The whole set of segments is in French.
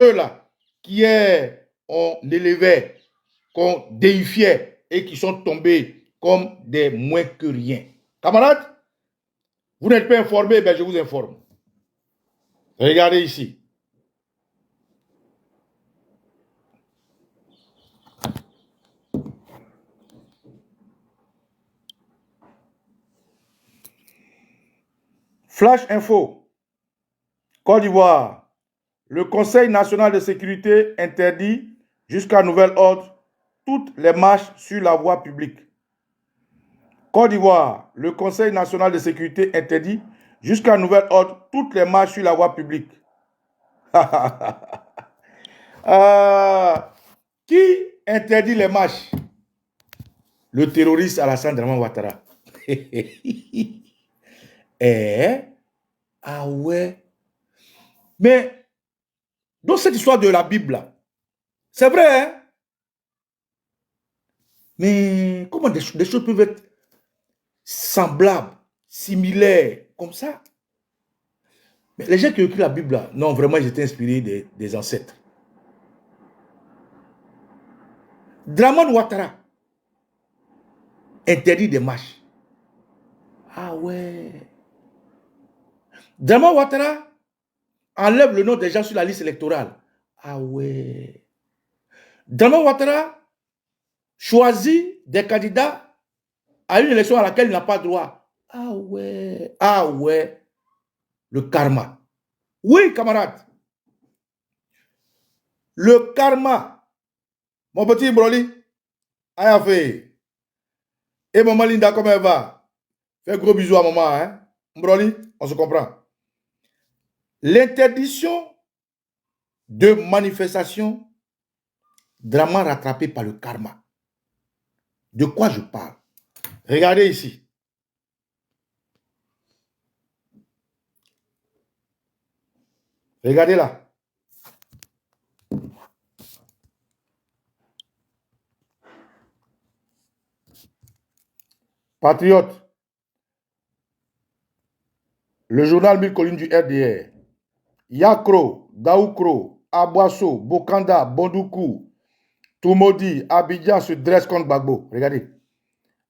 ceux-là on élevait, qu'on déifiait et qui sont tombés comme des moins que rien. Camarades, vous n'êtes pas informés, ben je vous informe. Regardez ici. Flash info. Côte d'Ivoire. Le Conseil national de sécurité interdit, jusqu'à nouvel ordre, toutes les marches sur la voie publique. Côte d'Ivoire. Le Conseil national de sécurité interdit, jusqu'à nouvel ordre, toutes les marches sur la voie publique. Qui interdit les marches? Le terroriste Alassane Draman Ouattara. Ah ouais. Mais dans cette histoire de la Bible, c'est vrai, hein? Mais comment des choses peuvent être semblables, similaires, comme ça? Mais les gens qui ont écrit la Bible, non, vraiment, ils étaient inspirés des ancêtres. Draman Ouattara interdit des marches. Ah ouais. Draman Ouattara enlève le nom des gens sur la liste électorale. Ah ouais. Draman Ouattara choisit des candidats à une élection à laquelle il n'a pas droit. Ah ouais. Ah ouais. Le karma. Oui, camarade. Le karma. Mon petit Broly. Aïe, fait. Et maman Linda, comment elle va? Fais gros bisous à maman, hein? Broly, on se comprend. L'interdiction de manifestation drama rattrapée par le karma. De quoi je parle? Regardez ici. Regardez là. Patriote. Le journal 1000 collines du RDR. Yakro, Daoukro, Abwasso, Bokanda, Bondoukou, Toumodi, Abidjan se dresse contre Gbagbo. Regardez.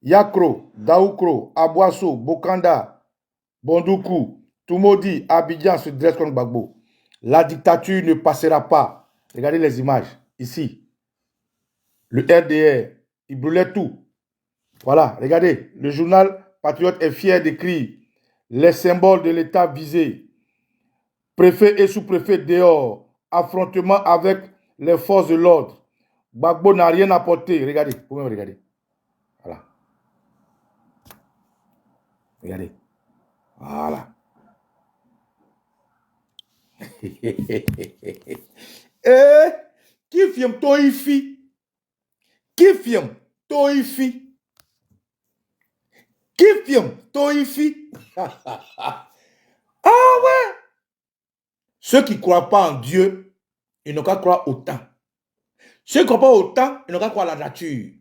Yakro, Daoukro, Abwasso, Bokanda, Bondoukou, Toumodi, Abidjan se dresse contre Gbagbo. La dictature ne passera pas. Regardez les images. Ici. Le RDR. Il brûlait tout. Voilà. Regardez. Le journal Patriote est fier d'écrire les symboles de l'État visé. Préfet et sous-préfet dehors. Affrontement avec les forces de l'ordre. Gbagbo n'a rien apporté. Regardez. Vous pouvez me regarder. Voilà. Regardez. Voilà. Qui filme Toifi? Qui filme Toifi? Qui filme Toifi? Ah ouais! Ceux qui ne croient pas en Dieu, ils n'ont qu'à croire au temps. Ceux qui ne croient pas au temps, ils n'ont qu'à croire à la nature.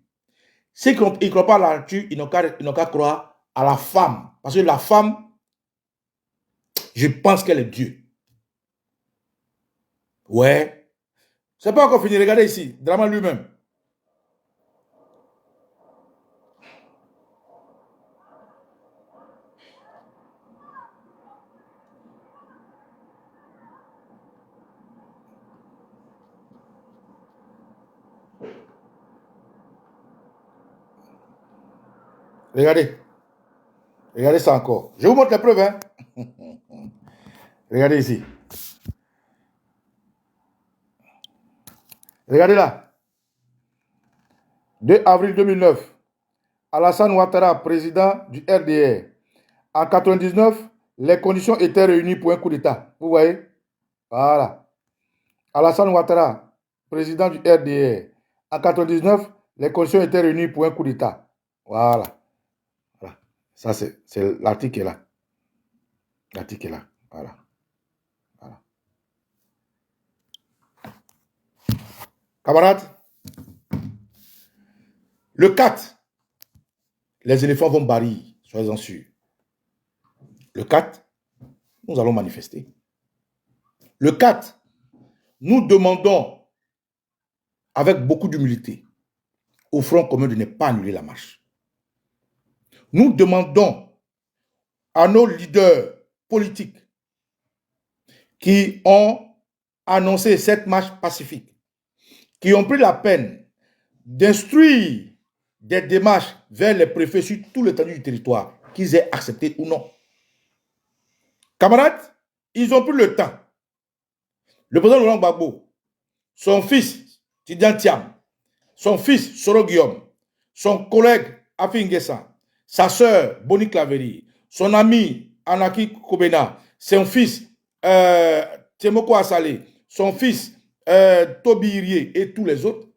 Ceux qui ne croient pas à la nature, ils n'ont qu'à croire à la femme. Parce que la femme, je pense qu'elle est Dieu. Ouais. C'est pas encore fini. Regardez ici. Draman lui-même. Regardez. Regardez ça encore. Je vous montre les preuves. Hein? Regardez ici. Regardez là. 2 avril 2009. Alassane Ouattara, président du RDR. En 1999, les conditions étaient réunies pour un coup d'État. Vous voyez? Voilà. Alassane Ouattara, président du RDR. En 1999, les conditions étaient réunies pour un coup d'État. Voilà. Voilà. Ça, c'est l'article là. L'article là. Voilà. Voilà. Camarades, le 4, les éléphants vont barrir, soyez-en sûrs. Le 4, nous allons manifester. Le 4, nous demandons avec beaucoup d'humilité au Front commun de ne pas annuler la marche. Nous demandons à nos leaders politiques qui ont annoncé cette marche pacifique, qui ont pris la peine d'instruire des démarches vers les préfets sur tout l'étendue du territoire, qu'ils aient accepté ou non. Camarades, ils ont pris le temps. Le président Laurent Gbagbo, son fils, Tidiane Thiam, son fils, Soro Guillaume, son collègue, Afi Nguessan, sa sœur, Boni Claveri, son ami, Anaki Kobena, son fils, Temoko Asale, son fils, Tobi Irie et tous les autres,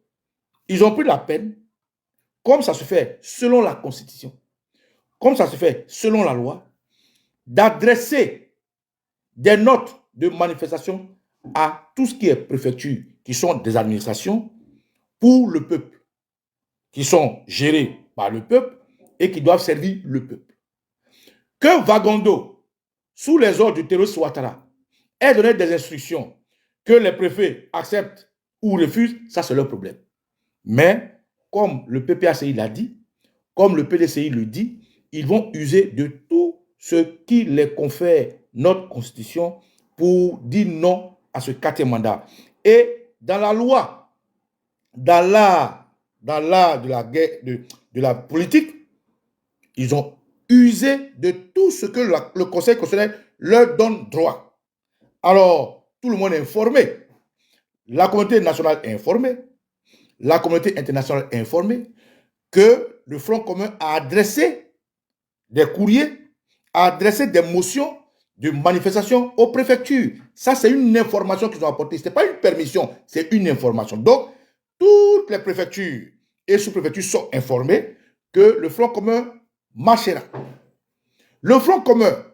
ils ont pris la peine, comme ça se fait selon la Constitution, comme ça se fait selon la loi, d'adresser des notes de manifestation à tout ce qui est préfecture, qui sont des administrations pour le peuple, qui sont gérées par le peuple et qui doivent servir le peuple. Que Vagondo, sous les ordres du terroriste Ouattara, ait donné des instructions que les préfets acceptent ou refusent, ça c'est leur problème. Mais comme le PPACI l'a dit, comme le PDCI le dit, ils vont user de tout ce qui les confère notre constitution pour dire non à ce quatrième mandat. Et dans la loi, dans l'art de la guerre, de la politique, ils ont usé de tout ce que le Conseil constitutionnel leur donne droit. Alors, tout le monde est informé. La communauté nationale est informée. La communauté internationale est informée que le Front commun a adressé des courriers, a adressé des motions de manifestation aux préfectures. Ça, c'est une information qu'ils ont apportée. Ce n'est pas une permission, c'est une information. Donc, toutes les préfectures et sous-préfectures sont informées que le Front commun marchera. Le Front commun,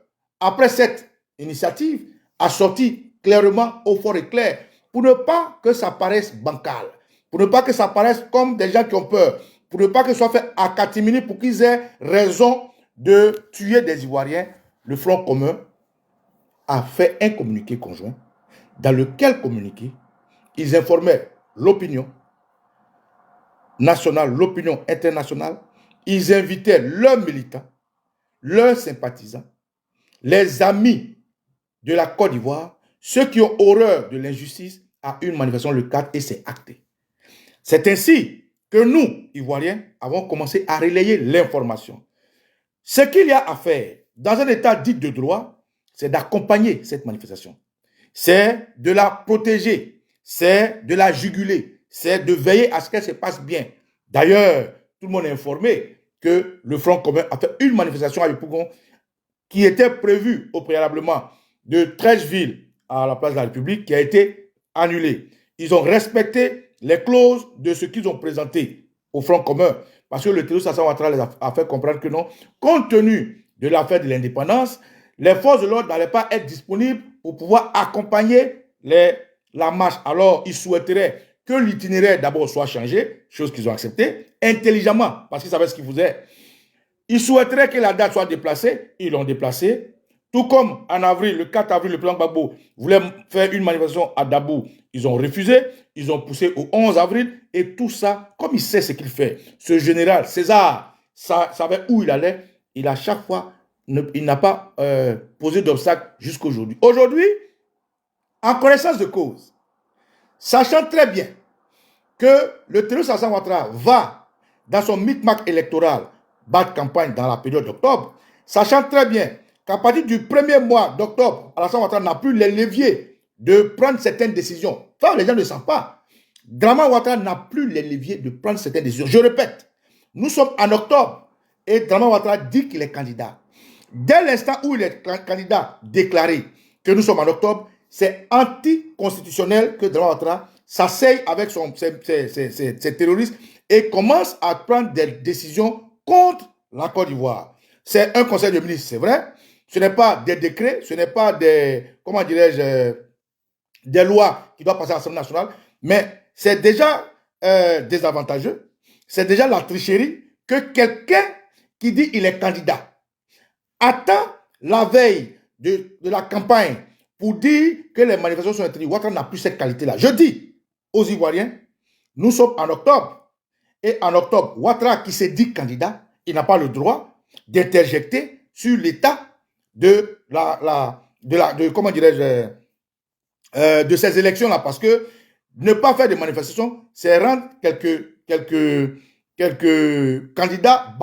après cette initiative, a sorti clairement au fort et clair pour ne pas que ça paraisse bancal, pour ne pas que ça paraisse comme des gens qui ont peur, pour ne pas que ce soit fait à catimini pour qu'ils aient raison de tuer des Ivoiriens. Le Front commun a fait un communiqué conjoint dans lequel communiqué ils informaient l'opinion nationale, l'opinion internationale. Ils invitaient leurs militants, leurs sympathisants, les amis de la Côte d'Ivoire, ceux qui ont horreur de l'injustice, à une manifestation le 4 et c'est acté. C'est ainsi que nous, Ivoiriens, avons commencé à relayer l'information. Ce qu'il y a à faire dans un état dit de droit, c'est d'accompagner cette manifestation. C'est de la protéger, c'est de la juguler, c'est de veiller à ce qu'elle se passe bien. D'ailleurs, tout le monde est informé que le Front commun a fait une manifestation à Yopougon qui était prévue au préalablement de 13 villes à la place de la République qui a été annulée. Ils ont respecté les clauses de ce qu'ils ont présenté au Front commun parce que le terroriste Alassane Ouattara les a fait comprendre que non, compte tenu de l'affaire de l'indépendance, les forces de l'ordre n'allaient pas être disponibles pour pouvoir accompagner la marche. Alors, ils souhaiteraient que l'itinéraire d'abord soit changé, chose qu'ils ont acceptée, intelligemment, parce qu'ils savaient ce qu'ils faisaient. Ils souhaiteraient que la date soit déplacée, ils l'ont déplacée. Tout comme en avril, le 4 avril, le président Gbagbo voulait faire une manifestation à Dabou, ils ont refusé, ils ont poussé au 11 avril, et tout ça, comme il sait ce qu'il fait, ce général César savait où il allait, il à chaque fois, il n'a pas posé d'obstacle jusqu'à aujourd'hui. Aujourd'hui, en connaissance de cause, sachant très bien que le terroriste Alassane Ouattara va dans son micmac électoral battre campagne dans la période d'octobre, sachant très bien qu'à partir du premier mois d'octobre, Alassane Ouattara n'a plus les leviers de prendre certaines décisions. Enfin, les gens ne savent pas. Draman Ouattara n'a plus les leviers de prendre certaines décisions. Je répète, nous sommes en octobre et Draman Ouattara dit qu'il est candidat. Dès l'instant où il est candidat déclaré que nous sommes en octobre, c'est anticonstitutionnel que Draman Ouattara s'asseye avec ses terroristes et commence à prendre des décisions contre la Côte d'Ivoire. C'est un conseil de ministres, c'est vrai. Ce n'est pas des décrets, ce n'est pas des, comment dirais-je, des lois qui doivent passer à l'Assemblée nationale, mais c'est déjà désavantageux. C'est déjà la tricherie que quelqu'un qui dit qu'il est candidat attend la veille de la campagne pour dire que les manifestations sont interdites. Ouattara n'a plus cette qualité-là. Je dis aux Ivoiriens, nous sommes en octobre. Et en octobre, Ouattara, qui s'est dit candidat, il n'a pas le droit d'interjecter sur l'état de comment dirais-je, de ces élections-là. Parce que ne pas faire de manifestations, c'est rendre quelques candidats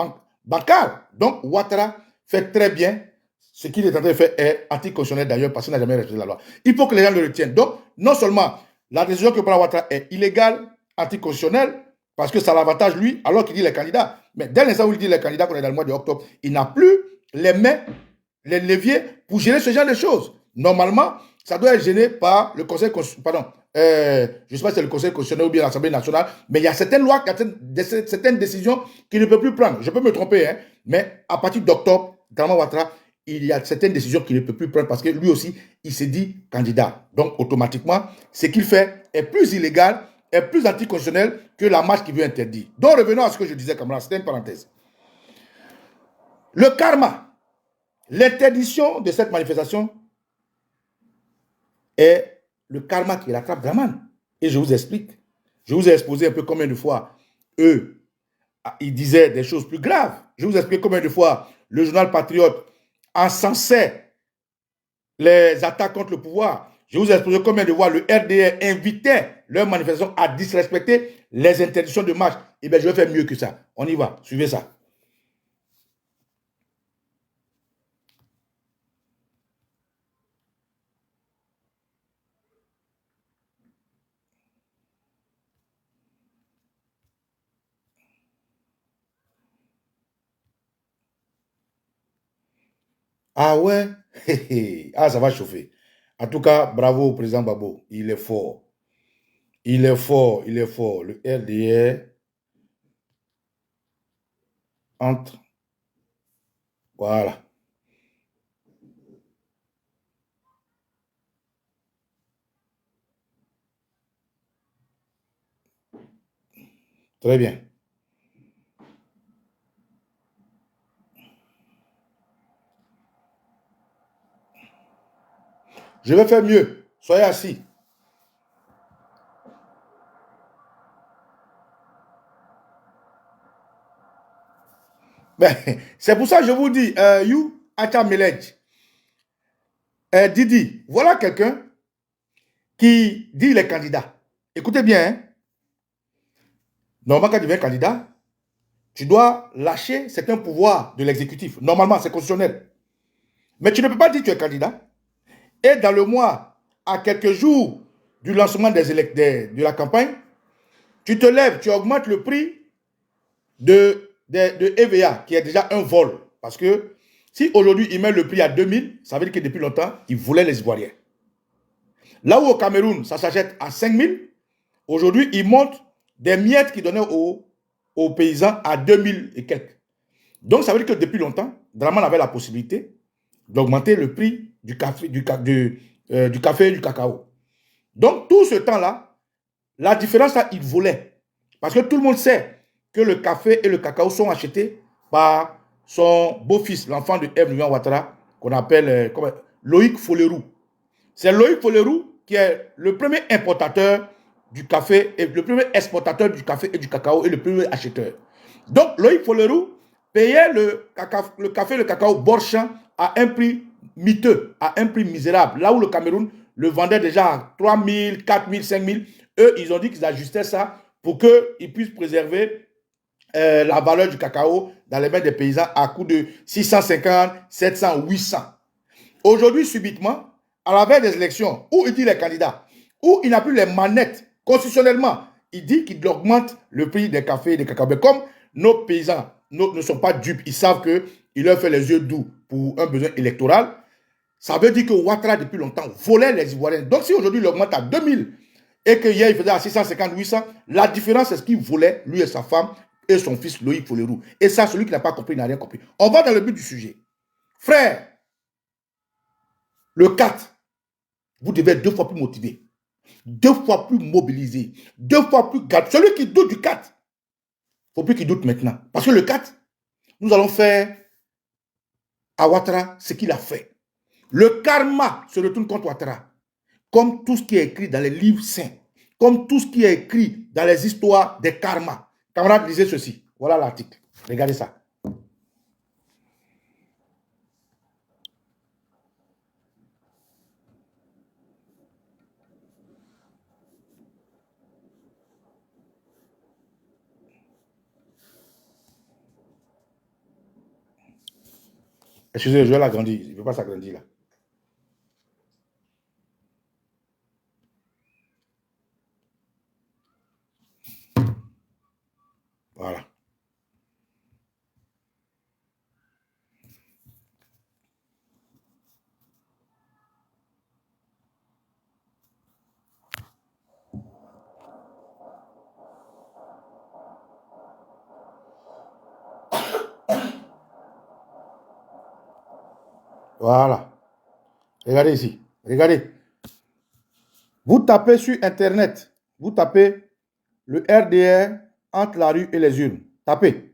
bancaires. Donc, Ouattara fait très bien. Ce qu'il est en train de faire est anticonstitutionnel d'ailleurs parce qu'il n'a jamais respecté la loi. Il faut que les gens le retiennent. Donc, non seulement la décision que prend Ouattara est illégale, anticonstitutionnelle, parce que ça l'avantage lui, alors qu'il dit les candidats. Mais dès l'instant où il dit les candidats qu'on est dans le mois d'octobre, il n'a plus les mains, les leviers pour gérer ce genre de choses. Normalement, ça doit être gêné par le Conseil constitutionnel, je ne sais pas si c'est le Conseil constitutionnel ou bien l'Assemblée nationale, mais il y a certaines lois, certaines décisions qu'il ne peut plus prendre. Je peux me tromper, hein, mais à partir d'octobre, Dramane Ouattara, il y a certaines décisions qu'il ne peut plus prendre parce que lui aussi, il s'est dit candidat. Donc, automatiquement, ce qu'il fait est plus illégal, est plus anticonstitutionnel que la marche qui veut interdire. Donc, revenons à ce que je disais, camarade, c'était une parenthèse. Le karma, l'interdiction de cette manifestation est le karma qui rattrape Dramane. Et je vous explique. Je vous ai exposé un peu combien de fois eux, ils disaient des choses plus graves. Je vous explique combien de fois le journal Patriote encensait les attaques contre le pouvoir. Je vous ai exposé combien de fois le RDR invitait leurs manifestations à disrespecter les interdictions de marche. Eh bien, je vais faire mieux que ça. On y va. Suivez ça. Ah ouais? Ah, ça va chauffer. En tout cas, bravo au président Babo. Il est fort. Il est fort, il est fort. Le RDR entre. Voilà. Très bien. Je vais faire mieux. Soyez assis. Ben, c'est pour ça que je vous dis, You Acha Melej, Didi, voilà quelqu'un qui dit les candidats. Écoutez bien, hein. Normalement, quand tu deviens candidat, tu dois lâcher certains pouvoirs de l'exécutif. Normalement, c'est constitutionnel. Mais tu ne peux pas dire que tu es candidat. Et dans le mois, à quelques jours du lancement de la campagne, tu te lèves, tu augmentes le prix de EVA, qui est déjà un vol. Parce que si aujourd'hui, il met le prix à 2000, ça veut dire que depuis longtemps, il voulait les Ivoiriens. Là où au Cameroun, ça s'achète à 5000, aujourd'hui, il monte des miettes qu'il donnait aux paysans à 2000 et quelques. Donc, ça veut dire que depuis longtemps, Dramane avait la possibilité d'augmenter le prix du café, du café et du cacao. Donc, tout ce temps-là, la différence, là, il volait. Parce que tout le monde sait que le café et le cacao sont achetés par son beau-fils, l'enfant de Ève Ouattara, qu'on appelle Loïc Follerou. C'est Loïc Follerou qui est le premier importateur du café, et le premier exportateur du café et du cacao et le premier acheteur. Donc, Loïc Follerou payait le café et le cacao Borchamp à un prix miteux, à un prix misérable. Là où le Cameroun le vendait déjà à 3 000, 4 000, 5 000, eux, ils ont dit qu'ils ajustaient ça pour qu'ils puissent préserver la valeur du cacao dans les mains des paysans à coût de 650, 700, 800. Aujourd'hui, subitement, à la veille des élections, où il dit les candidats, où il n'a plus les manettes constitutionnellement, il dit qu'il augmente le prix des cafés et des cacao. Mais comme nos paysans ne sont pas dupes, ils savent qu'il leur fait les yeux doux pour un besoin électoral, ça veut dire que Ouattara, depuis longtemps, volait les Ivoiriens. Donc, si aujourd'hui il augmente à 2000 et que hier il faisait à 650, 800, la différence, c'est ce qu'il volait, lui et sa femme et son fils Loïc Follerou. Et ça, celui qui n'a pas compris n'a rien compris. On va dans le but du sujet. Frère, le 4, vous devez être 2 fois plus motivé, 2 fois plus mobilisé, 2 fois plus garde. Celui qui doute du 4, il ne faut plus qu'il doute maintenant. Parce que le 4, nous allons faire à Ouattara ce qu'il a fait. Le karma se retourne contre Ouattara. Comme tout ce qui est écrit dans les livres saints. Comme tout ce qui est écrit dans les histoires des karmas. Camarades, lisez ceci. Voilà l'article. Regardez ça. Excusez, je vais l'agrandir. Il ne veut pas s'agrandir là. Voilà. Voilà. Regardez ici. Regardez. Vous tapez sur Internet. Vous tapez le RDR entre la rue et les urnes. Tapez.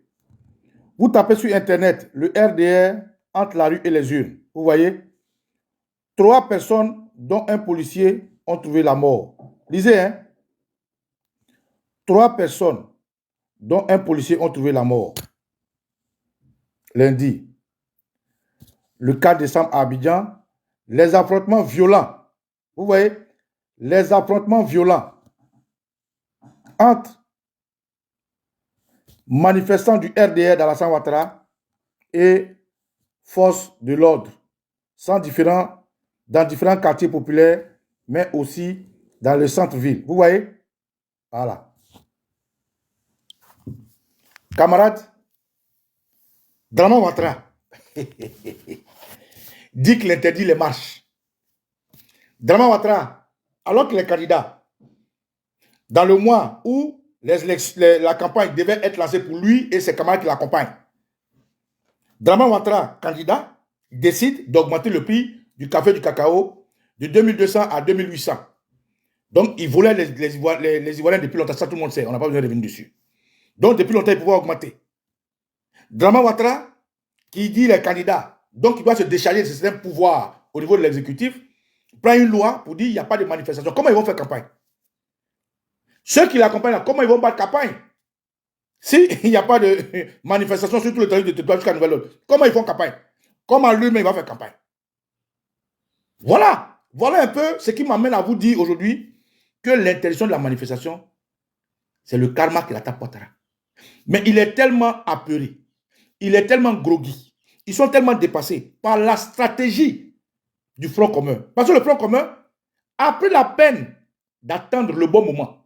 Vous tapez sur Internet le RDR entre la rue et les urnes. Vous voyez? 3 personnes, dont un policier, ont trouvé la mort. Lisez, hein? 3 personnes, dont un policier, ont trouvé la mort. Lundi. Le 4 décembre à Abidjan, les affrontements violents. Vous voyez? Les affrontements violents entre manifestants du RDR d'Alassane Ouattara et forces de l'ordre, dans différents quartiers populaires, mais aussi dans le centre-ville. Vous voyez? Voilà. Camarades, Draman Ouattara dit qu'il interdit les marches. Draman Ouattara, alors qu'il est candidat, dans le mois où la campagne devait être lancée pour lui et ses camarades qui l'accompagnent, Draman Ouattara, candidat, décide d'augmenter le prix du café du cacao de 2200 à 2800. Donc, il volait les Ivoiriens depuis longtemps. Ça, tout le monde sait. On n'a pas besoin de revenir dessus. Donc, depuis longtemps, il pouvait augmenter. Draman Ouattara, qui dit qu'il est candidat, donc il doit se décharger de certains pouvoirs au niveau de l'exécutif, prend une loi pour dire qu'il n'y a pas de manifestation. Comment ils vont faire campagne? Ceux qui l'accompagnent, comment ils vont battre campagne? S'il n'y a pas de manifestation sur tout le territoire de Tétouan jusqu'à Nouvelle-Ordre, comment ils font campagne? Comment lui-même il va faire campagne? Voilà. Voilà un peu ce qui m'amène à vous dire aujourd'hui que l'interdiction de la manifestation, c'est le karma qui l'attaque Ouattara. Mais il est tellement apeuré, il est tellement groggy, ils sont tellement dépassés par la stratégie du Front commun. Parce que le Front commun a pris la peine d'attendre le bon moment.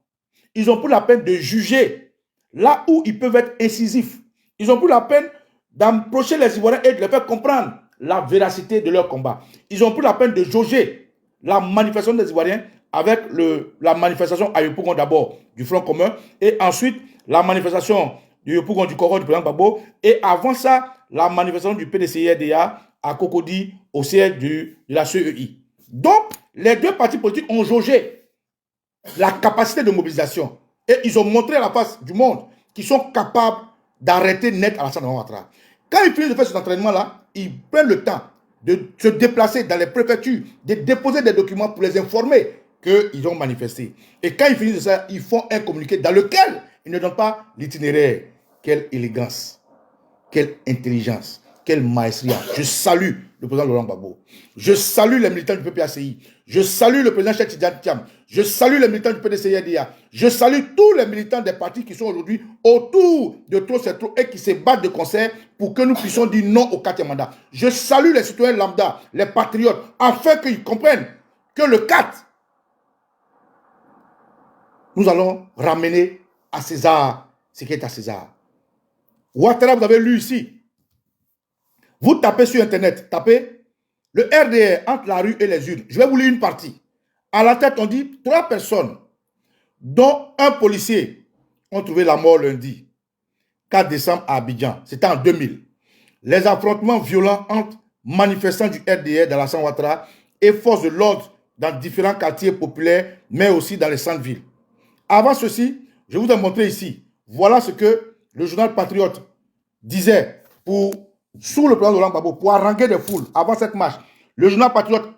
Ils ont pris la peine de juger là où ils peuvent être incisifs. Ils ont pris la peine d'approcher les Ivoiriens et de les faire comprendre la véracité de leur combat. Ils ont pris la peine de jauger la manifestation des Ivoiriens avec la manifestation à Yopougon d'abord du Front commun et ensuite la manifestation du Yopougon du Coro du président Gbagbo et avant ça, la manifestation du PDCIRDA à Cocody au siège de la CEI. Donc, les deux partis politiques ont jaugé la capacité de mobilisation et ils ont montré à la face du monde qu'ils sont capables d'arrêter net Alassane Ouattara. Quand ils finissent de faire cet entraînement-là, ils prennent le temps de se déplacer dans les préfectures, de déposer des documents pour les informer qu'ils ont manifesté. Et quand ils finissent de ça, ils font un communiqué dans lequel ils ne donnent pas l'itinéraire. Quelle élégance, quelle intelligence, quelle maestria. Je salue le président Laurent Gbagbo. Je salue les militants du PPACI. Je salue le président Cheikh Tidiane Thiam. Je salue les militants du PDCIRDA. Je salue tous les militants des partis qui sont aujourd'hui autour de Trop c'est trop et qui se battent de concert pour que nous puissions dire non au 4e mandat. Je salue les citoyens lambda, les patriotes, afin qu'ils comprennent que le 4, nous allons ramener à César ce qui est à César. Ouattara, vous avez lu ici. Vous tapez sur Internet, tapez le RDR entre la rue et les urnes. Je vais vous lire une partie. À la tête, on dit 3 personnes, dont un policier, ont trouvé la mort lundi, 4 décembre à Abidjan. C'était en 2000. Les affrontements violents entre manifestants du RDR d'Alassane Ouattara et forces de l'ordre dans différents quartiers populaires, mais aussi dans les centres-villes. Avant ceci, je vous ai montré ici. Voilà ce que le journal Patriote disait sous le président Laurent Gbagbo pour haranguer des foules avant cette marche. Le journal Patriote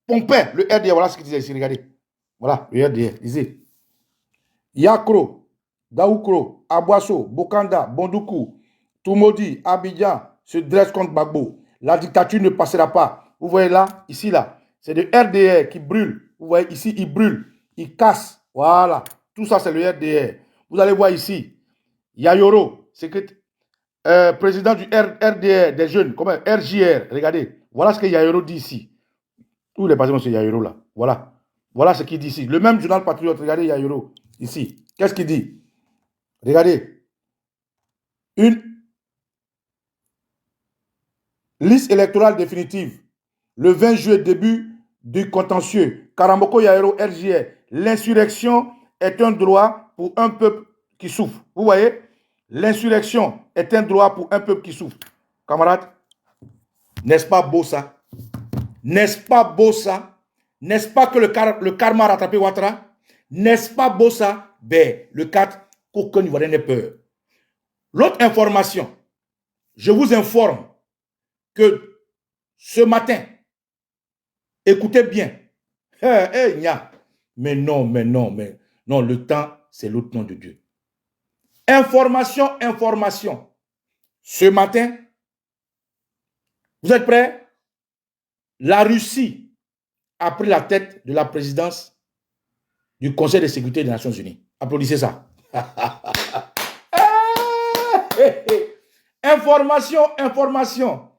pompait le RDR. Voilà ce qu'il disait ici, regardez. Voilà, le RDR. Disait Yakro, Daoukro, Abwaso, Bokanda, Bondoukou, Toumoudi, Abidjan se dresse contre Gbagbo. La dictature ne passera pas. Vous voyez là, ici, là, c'est le RDR qui brûle. Vous voyez ici, il brûle, il casse. Voilà, tout ça, c'est le RDR. Vous allez voir ici, Yayoro, président du RDR des jeunes, comment RJR, regardez. Voilà ce que Yayoro dit ici. Tous les patriotes, c'est Yayoro là. Voilà. Voilà ce qu'il dit ici. Le même journal Patriote, regardez Yayoro ici. Qu'est-ce qu'il dit? Regardez. Une liste électorale définitive. Le 20 juillet, début du contentieux. Karamboko Yayoro RJR. L'insurrection est un droit pour un peuple qui souffre. Vous voyez? L'insurrection est un droit pour un peuple qui souffre. Camarades, n'est-ce pas beau ça? N'est-ce pas beau ça? N'est-ce pas que le karma a rattrapé Ouattara? N'est-ce pas beau ça? Ben, le 4, qu'aucun Ivoirien n'ait peur. L'autre information, je vous informe que ce matin, écoutez bien, mais non, le temps, c'est l'autre nom de Dieu. Information. Ce matin, vous êtes prêts? La Russie a pris la tête de la présidence du Conseil de sécurité des Nations Unies. Applaudissez ça. Information.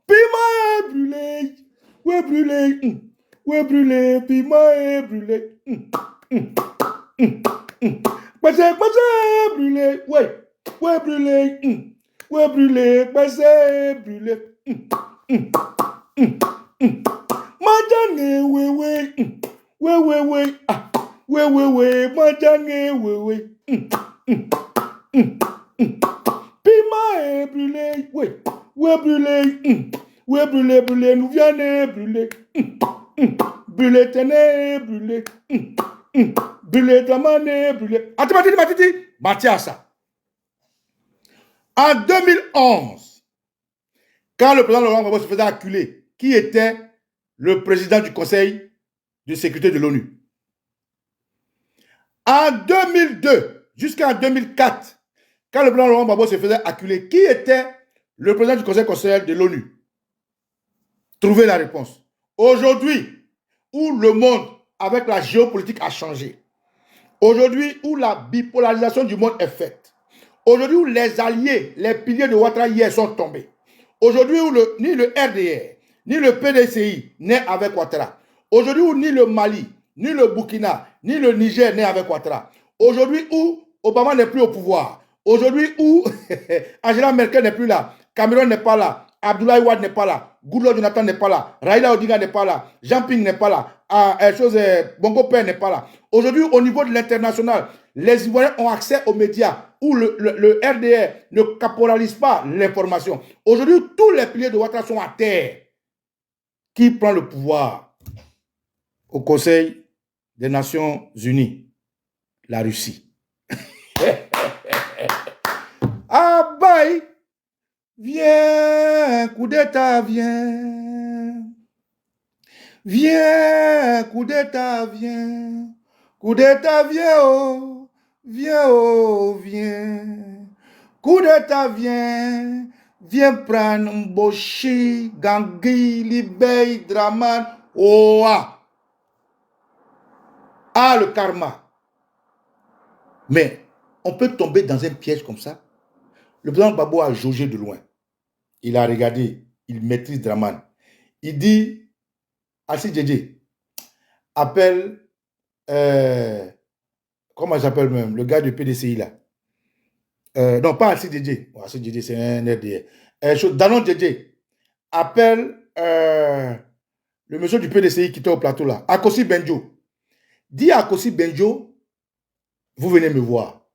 Piment est brûlé. Ouais, brûlé. Piment est brûlé. Brûlé. Ouais, brûlé. Brûlé. Madame, ouais. Madame, Piment est brûlé, brûlé, nous viens brûler, brûlé, tenez, brûlé, tamane, brûlé. Matiti, Mathiasa. En 2011, quand le président Laurent Gbagbo se faisait acculer, qui était le président du Conseil de sécurité de l'ONU? En 2002, jusqu'en 2004, quand le président Laurent Gbagbo se faisait acculer, qui était le président du Conseil constitutionnel de l'ONU? Trouvez la réponse. Aujourd'hui, où le monde, avec la géopolitique, a changé, aujourd'hui, où la bipolarisation du monde est faite, aujourd'hui, où les alliés, les piliers de Ouattara hier sont tombés, aujourd'hui, où ni le RDR, ni le PDCI n'est avec Ouattara, aujourd'hui, où ni le Mali, ni le Burkina, ni le Niger n'est avec Ouattara, aujourd'hui, où Obama n'est plus au pouvoir, aujourd'hui où Angela Merkel n'est plus là, Cameron n'est pas là, Abdoulaye Wade n'est pas là, Goodluck Jonathan n'est pas là, Raila Odinga n'est pas là, Jean Ping n'est pas là, Bongo Père n'est pas là. Aujourd'hui, au niveau de l'international, les Ivoiriens ont accès aux médias où le RDR ne caporalise pas l'information. Aujourd'hui, tous les piliers de Ouattara sont à terre. Qui prend le pouvoir au Conseil des Nations Unies? La Russie. Ah, bye! Viens, coup d'État, viens. Viens, coup d'État, viens. Coup d'État, viens, oh. Viens, oh, viens. Coup d'État, viens. Viens prendre Mboshi, Gangui, Libey, Draman. Oh, ah, le karma. Mais on peut tomber dans un piège comme ça. Le président Gbagbo a jaugé de loin. Il a regardé, il maîtrise Draman. Il dit, Assi Djedje, appelle, comment j'appelle même, le gars du PDCI là. Non, pas Assi Djedje. Assi Djedje, c'est un RDR. Danon Djedje, appelle le monsieur du PDCI qui était au plateau là, Akosi Benjo. Dis à Akosi Benjo, vous venez me voir.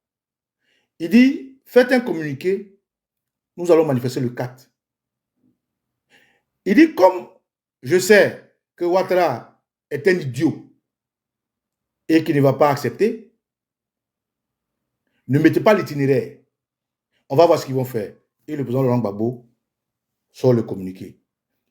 Il dit, faites un communiqué, nous allons manifester le 4. Il dit, comme je sais que Ouattara est un idiot et qu'il ne va pas accepter, ne mettez pas l'itinéraire. On va voir ce qu'ils vont faire. Et le président Laurent Gbagbo sort le communiqué.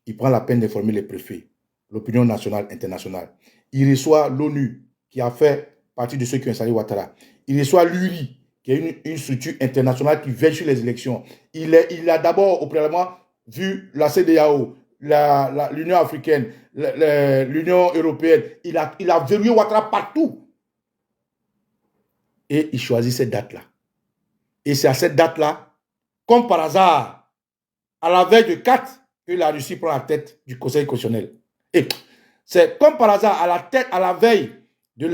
Il prend la peine d'informer les préfets. l'opinion nationale, internationale. Il reçoit l'ONU, qui a fait partie de ceux qui ont installé Ouattara. Il reçoit l'URI, qui est une structure internationale qui veille sur les élections. Il a d'abord, au préalablement, vu la CEDEAO, l'Union africaine, l'Union européenne. Il a verrouillé Ouattara partout. Et il choisit cette date-là. Et c'est à cette date-là, comme par hasard, à la veille de 4, que la Russie prend la tête du Conseil constitutionnel. Et c'est comme par hasard, à la veille de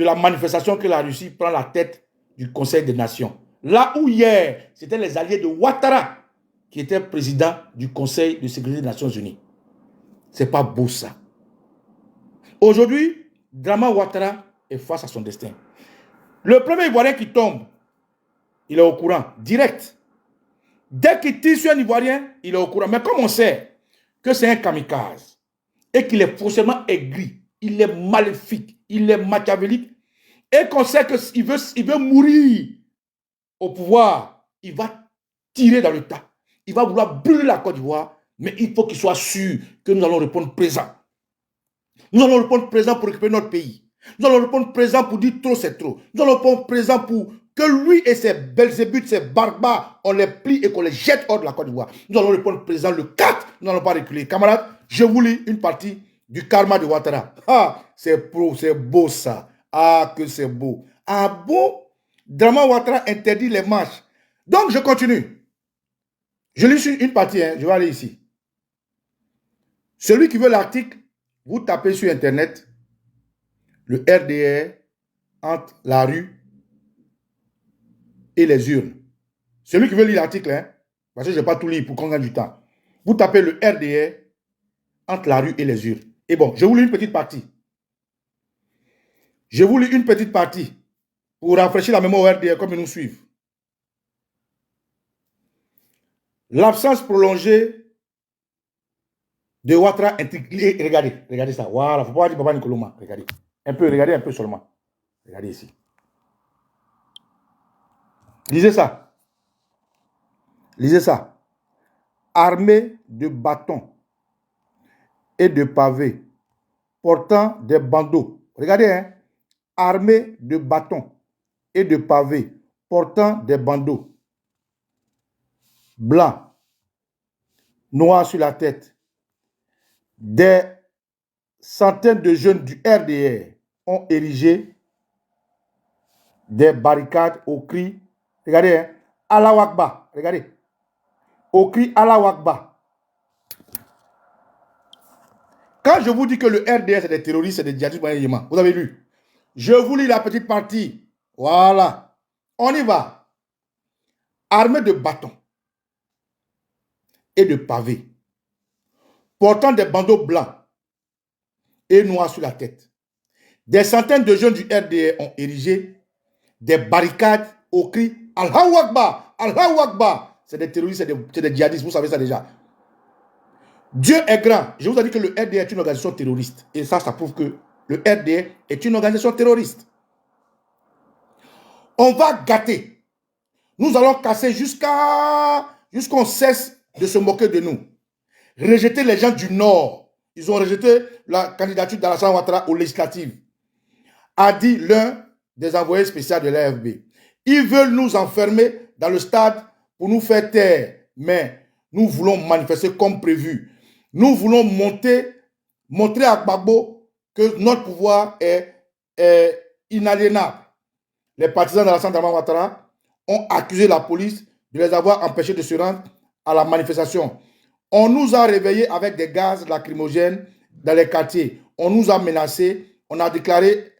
la manifestation, que la Russie prend la tête du Conseil des Nations. Là où hier, c'était les alliés de Ouattara qui étaient présidents du Conseil de sécurité des Nations Unies. C'est pas beau ça. Aujourd'hui, Draman Ouattara est face à son destin. Le premier Ivoirien qui tombe, il est au courant, direct. Dès qu'il tire sur un Ivoirien, il est au courant. Mais comme on sait que c'est un kamikaze et qu'il est forcément aigri, il est maléfique, il est machiavélique, et qu'on sait qu'il veut mourir au pouvoir, il va tirer dans le tas. Il va vouloir brûler la Côte d'Ivoire, mais il faut qu'il soit sûr que nous allons répondre présent. Nous allons répondre présent pour récupérer notre pays. Nous allons répondre présent pour dire trop c'est trop. Nous allons répondre présent pour que lui et ses Belzébuth, ses barbares, on les plie et qu'on les jette hors de la Côte d'Ivoire. Nous allons répondre présent le 4. Nous n'allons pas reculer. Camarades, je vous lis une partie du karma de Ouattara. Ah, c'est beau ça. Ah, que c'est beau. Ah bon? Draman Ouattara interdit les marches. Donc, je continue. Je lis une partie, hein. Je vais aller ici. Celui qui veut l'article, vous tapez sur Internet le RDR entre la rue et les urnes. Celui qui veut lire l'article, hein, parce que je ne vais pas tout lire pour qu'on gagne du temps. Vous tapez le RDR entre la rue et les urnes. Et bon, je vous lis une petite partie. Je vous lis une petite partie pour rafraîchir la mémoire au RDR comme ils nous suivent. L'absence prolongée de Ouattara intrigue. Regardez ça. Voilà, il ne faut pas dire Baba Nicoloma. Regardez. Regardez un peu seulement. Regardez ici. Lisez ça. Lisez ça. Armés de bâtons et de pavés portant des bandeaux. Regardez, hein. Armés de bâtons et de pavés portant des bandeaux blancs, noirs sur la tête. Des centaines de jeunes du RDR ont érigé des barricades au cri, regardez, hein, Allahu Akbar, regardez, au cri Allahu Akbar. Quand je vous dis que le RDR c'est des terroristes, c'est des djihadistes, vous avez lu. Je vous lis la petite partie. Voilà. On y va. Armés de bâtons et de pavés, portant des bandeaux blancs et noirs sur la tête. Des centaines de jeunes du RDR ont érigé des barricades au cri Allahu Akbar, Allahu Akbar. C'est des terroristes, c'est des djihadistes, vous savez ça déjà. Dieu est grand. Je vous ai dit que le RDR est une organisation terroriste. Et ça prouve que le RDR est une organisation terroriste. On va gâter. Nous allons casser jusqu'on cesse de se moquer de nous. Rejeter les gens du Nord. Ils ont rejeté la candidature d'Alassane Ouattara aux législatives. A dit l'un des envoyés spéciaux de l'AFB. Ils veulent nous enfermer dans le stade pour nous faire taire. Mais nous voulons manifester comme prévu. Nous voulons montrer à Gbagbo que notre pouvoir est inaliénable. Les partisans d'Alassane Ouattara ont accusé la police de les avoir empêchés de se rendre à la manifestation. On nous a réveillés avec des gaz lacrymogènes dans les quartiers. On nous a menacés. On a déclaré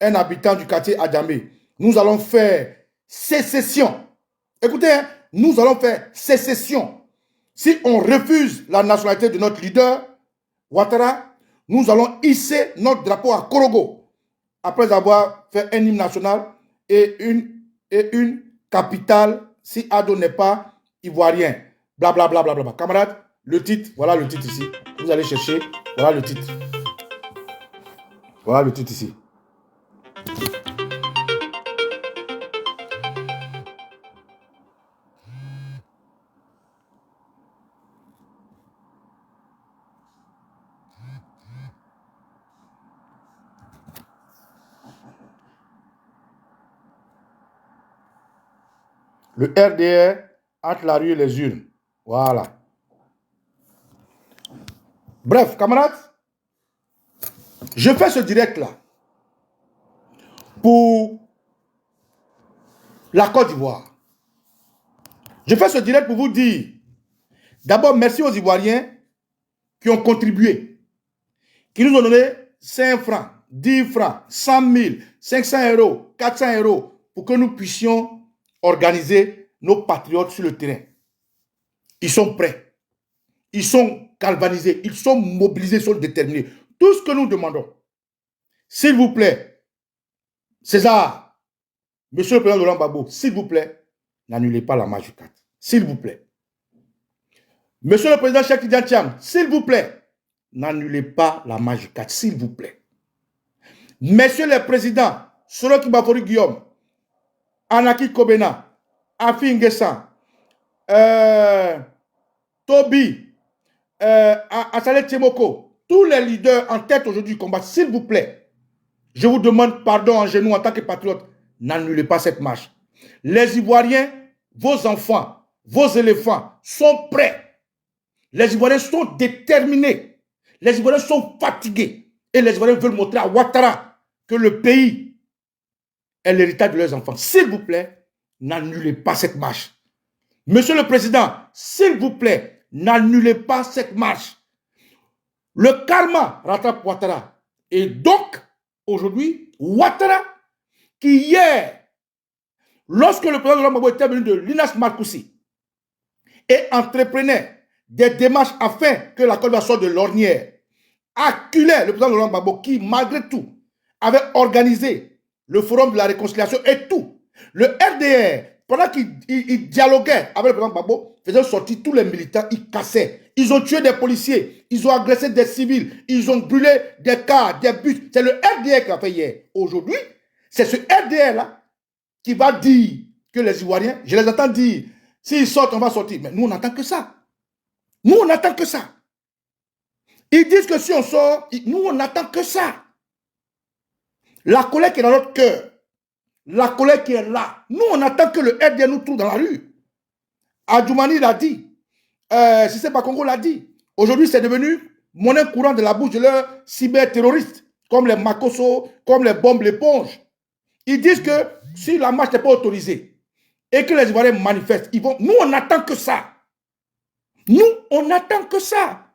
un habitant du quartier Adjamé. Nous allons faire sécession. Écoutez, hein, nous allons faire sécession. Si on refuse la nationalité de notre leader, Ouattara, nous allons hisser notre drapeau à Korogo. Après avoir fait un hymne national et une capitale, si Ado n'est pas ivoirien. Blablabla. Bla, bla, bla. Camarades, le titre, voilà le titre ici. Vous allez chercher, voilà le titre. Voilà le titre ici. Le RDR entre la rue et les urnes. Voilà. Bref, camarades, je fais ce direct-là pour la Côte d'Ivoire. Je fais ce direct pour vous dire, d'abord, merci aux Ivoiriens qui ont contribué, qui nous ont donné 5 francs, 10 francs, 100 000, 500 euros, 400 euros, pour que nous puissions organiser nos patriotes sur le terrain. Ils sont prêts. Ils sont galvanisés. Ils sont mobilisés, ils sont déterminés. Tout ce que nous demandons, s'il vous plaît, César, Monsieur le Président Laurent Gbagbo, s'il vous plaît, n'annulez pas la marche du 4. S'il vous plaît. Monsieur le Président Cheikh Tidiane Thiam, s'il vous plaît, n'annulez pas la marche du 4, s'il vous plaît. Messieurs les présidents, Soroki Bafori Guillaume, Anaki Kobena, Afi Nguessan, Toby, Asale Tiemoko, tous les leaders en tête aujourd'hui du combat, s'il vous plaît, je vous demande pardon en genoux en tant que patriote, n'annulez pas cette marche. Les Ivoiriens, vos enfants, vos éléphants sont prêts. Les Ivoiriens sont déterminés. Les Ivoiriens sont fatigués. Et les Ivoiriens veulent montrer à Ouattara que le pays est l'héritage de leurs enfants. S'il vous plaît, n'annulez pas cette marche. Monsieur le Président, s'il vous plaît, n'annulez pas cette marche. Le karma rattrape Ouattara. Et donc, aujourd'hui, Ouattara, qui hier, lorsque le président Laurent Gbagbo était venu de l'Inas Marcoussi et entreprenait des démarches afin que la Côte d'Ivoire sorte de l'ornière, acculait le président Laurent Gbagbo qui, malgré tout, avait organisé le forum de la réconciliation et tout. Le RDR, pendant qu'il dialoguait avec le président Gbagbo, faisait sortir tous les militants, ils cassaient. Ils ont tué des policiers, ils ont agressé des civils, ils ont brûlé des cars, des bus. C'est le RDR qui a fait hier. Aujourd'hui, c'est ce RDR-là qui va dire que les Ivoiriens, je les entends dire, s'ils sortent, on va sortir. Mais nous, on n'attend que ça. Nous, on n'attend que ça. Ils disent que si on sort, nous, on n'attend que ça. La colère qui est dans notre cœur, la colère qui est là, nous, on attend que le RDR nous trouve dans la rue. Adjoumani l'a dit. Si c'est pas Congo l'a dit. Aujourd'hui, c'est devenu monnaie courante de la bouche de leurs cyberterroristes, comme les Makosso, comme les bombes l'éponge. Ils disent que si la marche n'est pas autorisée et que les Ivoiriens manifestent, ils vont. Nous, on n'attend que ça. Nous, on n'attend que ça.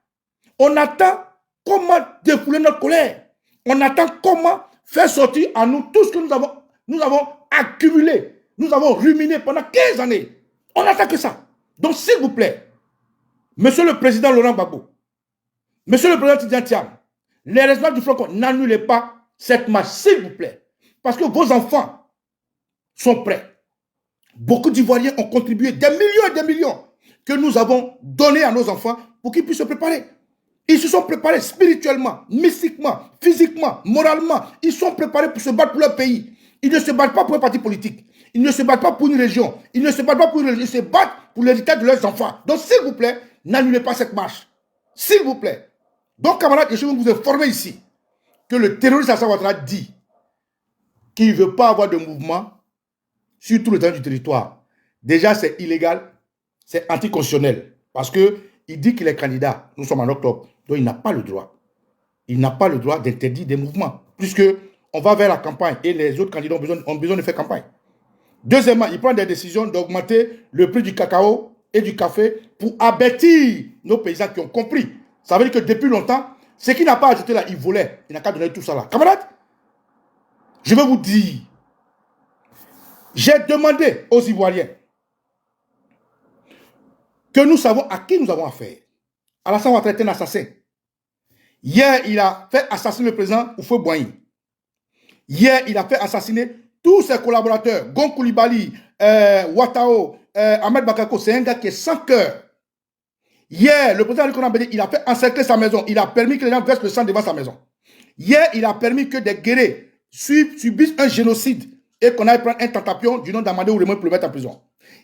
On attend comment défouler notre colère. On attend comment faire sortir à nous tout ce que nous avons accumulé, nous avons ruminé pendant 15 années. On n'attend que ça. Donc, s'il vous plaît, Monsieur le Président Laurent Gbagbo, Monsieur le Président Tidiane Thiam, les responsables du Front, n'annulez pas cette marche, s'il vous plaît. Parce que vos enfants sont prêts. Beaucoup d'Ivoiriens ont contribué des millions et des millions que nous avons donnés à nos enfants pour qu'ils puissent se préparer. Ils se sont préparés spirituellement, mystiquement, physiquement, moralement. Ils sont préparés pour se battre pour leur pays. Ils ne se battent pas pour un parti politique. Ils ne se battent pas pour une région. Ils ne se battent pas pour une religion. Ils se battent pour l'héritage de leurs enfants. Donc, s'il vous plaît, n'annulez pas cette marche. S'il vous plaît. Donc, camarades, je vais vous informer ici que le terroriste Alassane Ouattara dit qu'il ne veut pas avoir de mouvement sur tout le temps du territoire. Déjà, c'est illégal, c'est anticonstitutionnel. Parce qu'il dit qu'il est candidat. Nous sommes en octobre. Donc, il n'a pas le droit. Il n'a pas le droit d'interdire des mouvements. Puisque on va vers la campagne et les autres candidats ont besoin de faire campagne. Deuxièmement, il prend des décisions d'augmenter le prix du cacao et du café pour avertir nos paysans qui ont compris. Ça veut dire que depuis longtemps, ce qui n'a pas ajouté là, il volait. Il n'a qu'à donner tout ça là. Camarades, je vais vous dire, j'ai demandé aux Ivoiriens que nous savons à qui nous avons affaire. Alassane Ouattara est un assassin. Hier, il a fait assassiner le président Houphouët-Boigny. Hier, il a fait assassiner tous ses collaborateurs. Gon Coulibaly, Ouattao, Ahmed Bakako, c'est un gars qui est sans cœur. Hier, le président Alikouna Bédé, il a fait encercler sa maison. Il a permis que les gens versent le sang devant sa maison. Hier, il a permis que des guerriers subissent un génocide et qu'on aille prendre un tentapion du nom d'Amadé Ourémoy pour le mettre en prison.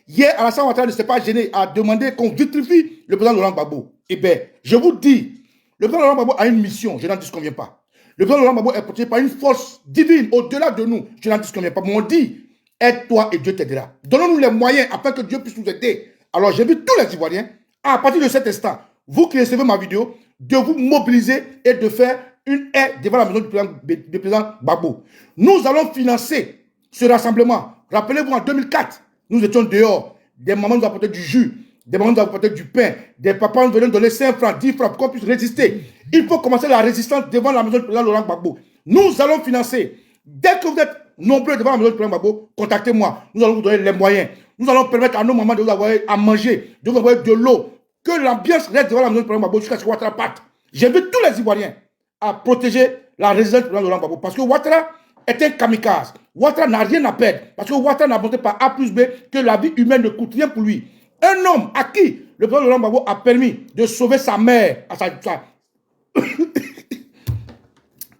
Hier, Alassane Ouattara ne s'est pas gêné à demander qu'on vitrifie le président Laurent Gbagbo. Eh bien, je vous dis, le président Laurent Gbagbo a une mission, je n'en disconviens pas. Le président Laurent Gbagbo est protégé par une force divine au-delà de nous, je n'en disconviens pas. Mais on dit, Aide-toi et Dieu t'aidera. Donnons-nous les moyens afin que Dieu puisse nous aider. Alors, j'invite tous les Ivoiriens, à partir de cet instant, vous qui recevez ma vidéo, de vous mobiliser et de faire une aide devant la maison du président Gbagbo. Nous allons financer ce rassemblement. Rappelez-vous, en 2004, nous étions dehors. Des mamans nous apportaient du jus, des mamans nous apportaient du pain, des papas nous venaient donner 5 francs, 10 francs pour qu'on puisse résister. Il faut commencer la résistance devant la maison du président Laurent Gbagbo. Nous allons financer. Dès que vous êtes nombreux devant la maison du président Gbagbo, contactez-moi. Nous allons vous donner les moyens. Nous allons permettre à nos mamans de vous avoir à manger, de vous avoir de l'eau. Que l'ambiance reste devant la maison du président Gbagbo jusqu'à ce que Ouattara parte. J'invite tous les Ivoiriens à protéger la résidence du président Laurent Gbagbo. Parce que Ouattara est un kamikaze. Ouattara n'a rien à perdre. Parce que Ouattara n'a montré par A plus B que la vie humaine ne coûte rien pour lui. Un homme à qui le président Laurent Gbagbo a permis de sauver sa mère.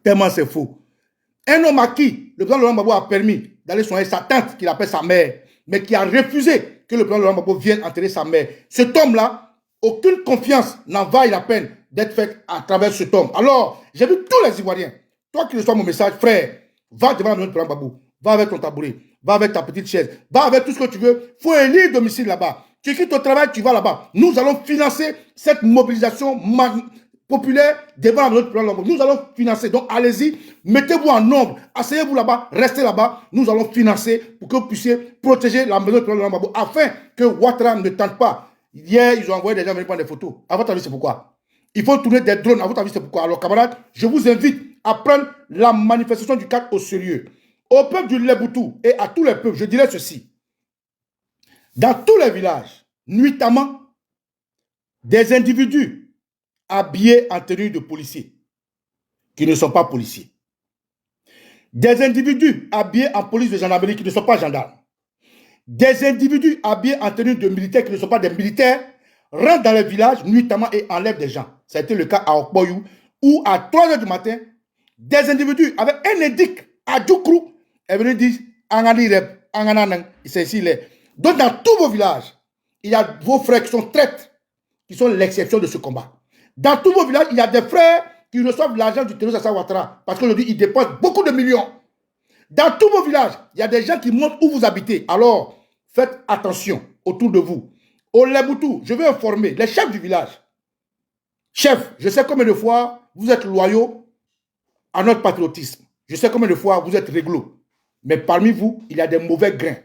Tellement c'est faux. Un homme à qui le président Laurent Gbagbo a permis d'aller soigner sa tante, qu'il appelle sa mère, mais qui a refusé que le président Laurent Gbagbo vienne enterrer sa mère. Cet homme-là, aucune confiance n'en vaille la peine d'être faite à travers cet homme. Alors, j'ai vu tous les Ivoiriens. Toi qui reçois mon message, frère, va devant le président Gbagbo. Va avec ton tabouret. Va avec ta petite chaise. Va avec tout ce que tu veux. Il faut élire domicile là-bas. Tu quittes ton travail, tu vas là-bas. Nous allons financer cette mobilisation populaire devant le président Gbagbo. Nous allons financer. Donc, allez-y. Mettez-vous en nombre. Asseyez-vous là-bas. Restez là-bas. Nous allons financer pour que vous puissiez protéger la maison du président Gbagbo afin que Ouattara ne tente pas. Hier, ils ont envoyé des gens venir prendre des photos. À votre avis, c'est pourquoi? Il faut tourner des drones. À votre avis, c'est pourquoi? Alors, camarades, je vous invite à prendre la manifestation du 4 au sérieux. Au peuple du Leboutou et à tous les peuples, je dirais ceci. Dans tous les villages, nuitamment, des individus habillés en tenue de policiers, qui ne sont pas policiers. Des individus habillés en police de gendarmerie, qui ne sont pas gendarmes. Des individus habillés en tenue de militaires qui ne sont pas des militaires rentrent dans les villages nuitamment et enlèvent des gens. Ça a été le cas à Okboyou où à 3 h du matin, des individus avec un édict à Djoukrou est venu dire Anganireb, Angananang, c'est ici. Donc dans tous vos villages, il y a vos frères qui sont traîtres, qui sont l'exception de ce combat. Dans tous vos villages, il y a des frères qui reçoivent l'argent du terroriste Alassane Ouattara parce qu'aujourd'hui, ils dépensent beaucoup de millions. Dans tous vos villages, il y a des gens qui montrent où vous habitez. Alors, faites attention autour de vous. Au Leboutou, je vais informer les chefs du village. Chef, je sais combien de fois vous êtes loyaux à notre patriotisme. Je sais combien de fois vous êtes réglo. Mais parmi vous, il y a des mauvais grains.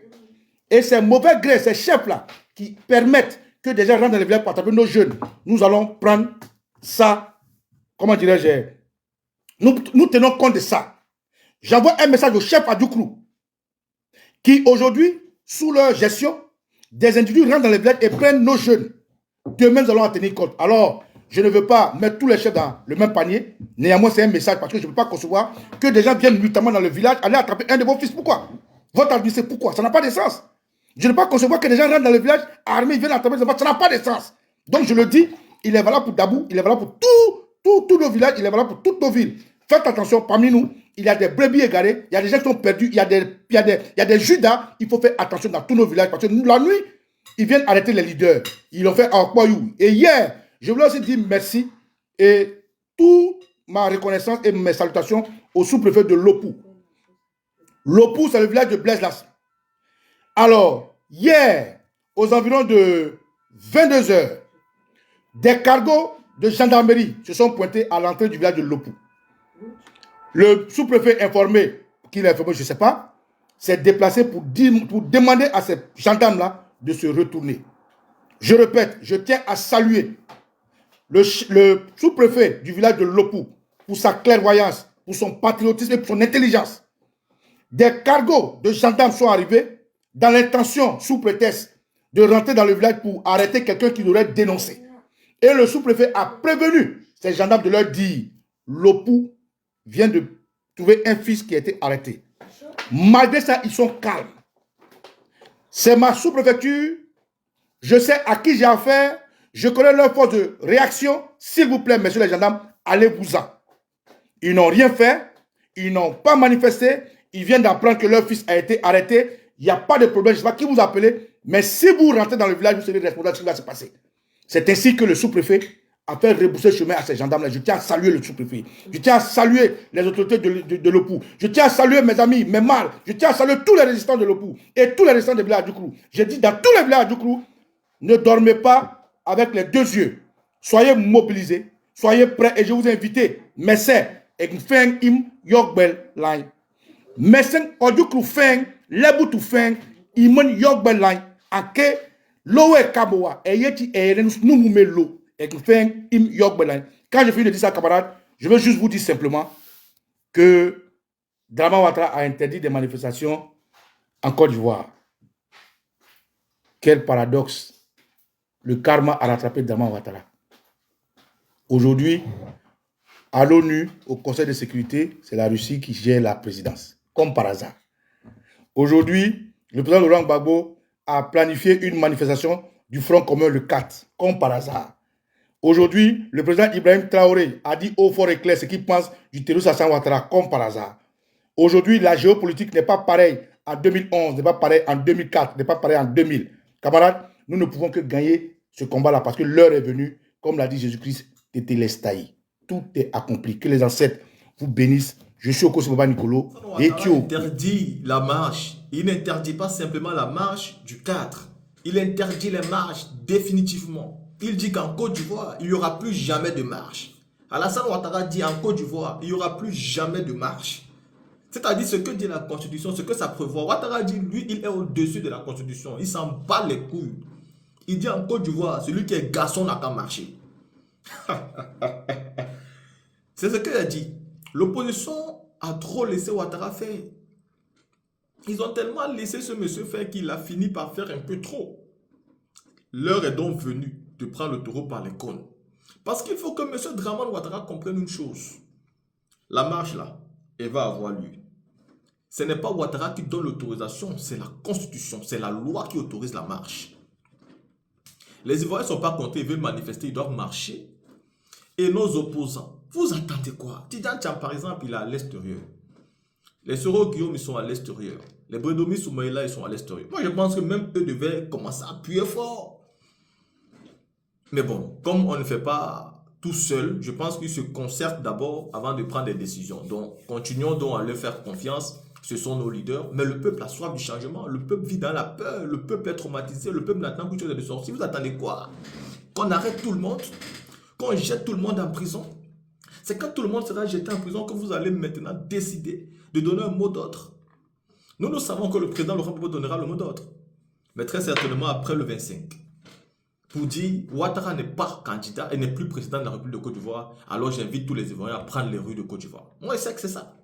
Et ces mauvais grains, ces chefs-là, qui permettent que des gens rentrent dans les villages pour attraper nos jeunes, nous allons prendre ça, comment dirais-je, nous tenons compte de ça. J'envoie un message au chef Adjoukrou, qui aujourd'hui, sous leur gestion, des individus rentrent dans les villages et prennent nos jeunes. Demain, nous allons en tenir compte. Alors, je ne veux pas mettre tous les chefs dans le même panier. Néanmoins, c'est un message parce que je ne peux pas concevoir que des gens viennent nuitamment dans le village aller attraper un de vos fils. Pourquoi? Votre avis, c'est pourquoi? Ça n'a pas de sens. Je ne peux pas concevoir que des gens rentrent dans le village armés, viennent attraper des enfants. Ça n'a pas de sens. Donc, je le dis, il est valable pour Dabou, il est valable pour tous nos villages, il est valable pour toutes nos villes. Faites attention, parmi nous, il y a des brebis égarés, il y a des gens qui sont perdus, il y a des Judas. Il faut faire attention dans tous nos villages parce que la nuit, ils viennent arrêter les leaders. Ils l'ont fait à Okboyou. Et hier, je voulais aussi dire merci et toute ma reconnaissance et mes salutations au sous-préfet de Lopou. Lopou, c'est le village de Blaise Las. Alors, hier, aux environs de 22 h, des cargos de gendarmerie se sont pointés à l'entrée du village de Lopou. Le sous-préfet informé, qui l'a informé, je ne sais pas, s'est déplacé pour demander à ces gendarmes-là de se retourner. Je répète, je tiens à saluer le sous-préfet du village de Lopou pour sa clairvoyance, pour son patriotisme et pour son intelligence. Des cargos de gendarmes sont arrivés dans l'intention, sous prétexte, de rentrer dans le village pour arrêter quelqu'un qui l'aurait dénoncé. Et le sous-préfet a prévenu ces gendarmes de leur dire Lopou vient de trouver un fils qui a été arrêté. Malgré ça, ils sont calmes. C'est ma sous-préfecture. Je sais à qui j'ai affaire. Je connais leur force de réaction. S'il vous plaît, messieurs les gendarmes, allez-vous-en. Ils n'ont rien fait. Ils n'ont pas manifesté. Ils viennent d'apprendre que leur fils a été arrêté. Il n'y a pas de problème. Je ne sais pas qui vous appelez. Mais si vous rentrez dans le village, vous serez responsable de ce qui va se passer. C'est ainsi que le sous-préfet à faire rebousser le chemin à ces gendarmes-là. Je tiens à saluer le sous-préfet. Je tiens à saluer les autorités de l'OPOU. Je tiens à saluer mes amis, mes mâles. Je tiens à saluer tous les résistants de l'OPOU et tous les résistants des villages du Krou. J'ai dit dans tous les villages du Krou, ne dormez pas avec les deux yeux. Soyez mobilisés, soyez prêts et je vous invite. Messez et feng im yogbel line. Messez du Krou feng, lebu tu feng, imen yogbel line. Ake lowe kaboa et yeti erenus numumelo. Quand je finis de dire ça, camarades, je veux juste vous dire simplement que Dramane Ouattara a interdit des manifestations en Côte d'Ivoire. Quel paradoxe. Le karma a rattrapé Dramane Ouattara. Aujourd'hui, à l'ONU, au Conseil de sécurité, c'est la Russie qui gère la présidence, comme par hasard. Aujourd'hui, le président Laurent Gbagbo a planifié une manifestation du Front commun le 4, comme par hasard. Aujourd'hui, le président Ibrahim Traoré a dit haut, fort et clair ce qu'il pense du terroriste Alassane Ouattara, comme par hasard. Aujourd'hui, la géopolitique n'est pas pareille en 2011, n'est pas pareille en 2004, n'est pas pareille en 2000. Camarades, nous ne pouvons que gagner ce combat-là parce que l'heure est venue, comme l'a dit Jésus-Christ, de Télestaï. Tout est accompli. Que les ancêtres vous bénissent. Je suis au Kosovo Nicolo. Il interdit la marche. Il n'interdit pas simplement la marche du 4. Il interdit les marches définitivement. Il dit qu'en Côte d'Ivoire, il n'y aura plus jamais de marche. Alassane Ouattara dit en Côte d'Ivoire, il n'y aura plus jamais de marche. C'est-à-dire ce que dit la Constitution, ce que ça prévoit. Ouattara dit, lui, il est au-dessus de la Constitution. Il s'en bat les couilles. Il dit en Côte d'Ivoire, celui qui est garçon n'a qu'à marcher. C'est ce qu'il a dit. L'opposition a trop laissé Ouattara faire. Ils ont tellement laissé ce monsieur faire qu'il a fini par faire un peu trop. L'heure est donc venue de prendre le taureau par les cornes. Parce qu'il faut que M. Dramane Ouattara comprenne une chose. La marche là, elle va avoir lieu. Ce n'est pas Ouattara qui donne l'autorisation, c'est la Constitution, c'est la loi qui autorise la marche. Les Ivoiriens ne sont pas comptés, ils veulent manifester, ils doivent marcher. Et nos opposants, vous attendez quoi? Tidjane Thiam par exemple, il est à l'extérieur. Les Soro Guillaume, ils sont à l'extérieur. Les Bredomi Soumaïla, ils sont à l'extérieur. Moi, je pense que même eux devaient commencer à appuyer fort. Mais bon, comme on ne fait pas tout seul, je pense qu'ils se concertent d'abord avant de prendre des décisions. Donc, continuons donc à leur faire confiance. Ce sont nos leaders. Mais le peuple a soif du changement. Le peuple vit dans la peur. Le peuple est traumatisé. Le peuple n'attend qu'une chose de sortir. Vous attendez quoi? Qu'on arrête tout le monde? Qu'on jette tout le monde en prison? C'est quand tout le monde sera jeté en prison que vous allez maintenant décider de donner un mot d'ordre. Nous savons que le président Laurent Gbagbo donnera le mot d'ordre. Mais très certainement après le 25. Pour dire, Ouattara n'est pas candidat et n'est plus président de la République de Côte d'Ivoire, alors j'invite tous les Ivoiriens à prendre les rues de Côte d'Ivoire. Moi, je sais que c'est ça.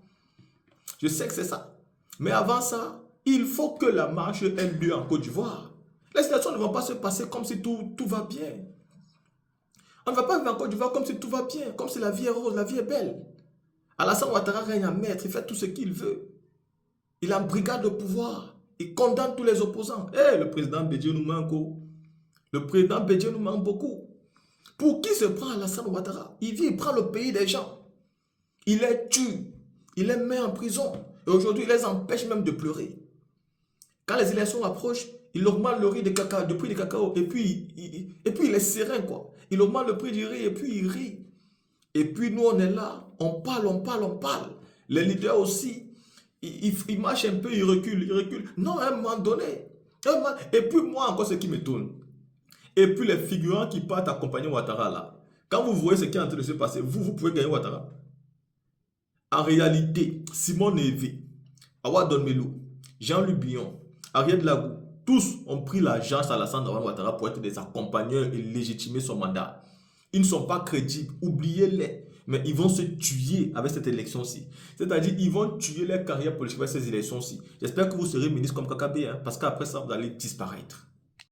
Je sais que c'est ça. Mais avant ça, il faut que la marche ait lieu en Côte d'Ivoire. Les élections ne vont pas se passer comme si tout va bien. On ne va pas vivre en Côte d'Ivoire comme si tout va bien, comme si la vie est rose, la vie est belle. Alassane Ouattara règne en maître, il fait tout ce qu'il veut. Il a une brigade de pouvoir. Il condamne tous les opposants. Le président Bédié nous manque. Le président Bédié nous manque beaucoup. Pour qui se prend Alassane Ouattara? Il vient, il prend le pays des gens. Il les tue. Il les met en prison. Et aujourd'hui, il les empêche même de pleurer. Quand les élections approchent, il augmente le riz de cacao, le prix du cacao. Et puis il est serein, quoi. Il augmente le prix du riz et puis il rit. Et puis nous, on est là. On parle. Les leaders aussi, ils marchent un peu, ils reculent. Non, à un moment donné. Et puis moi, encore ce qui m'étonne. Et puis les figurants qui partent accompagner Ouattara là. Quand vous voyez ce qui est en train de se passer, vous pouvez gagner Ouattara. En réalité, Simon Névé, Awa Donmelou, Jean-Luc Billon, Ariel Lagou, tous ont pris l'agence à Alassane Ouattara pour être des accompagneurs et légitimer son mandat. Ils ne sont pas crédibles, oubliez-les. Mais ils vont se tuer avec cette élection-ci. C'est-à-dire, ils vont tuer leur carrière politique avec ces élections-ci. J'espère que vous serez ministre comme Kakabe, parce qu'après ça, vous allez disparaître.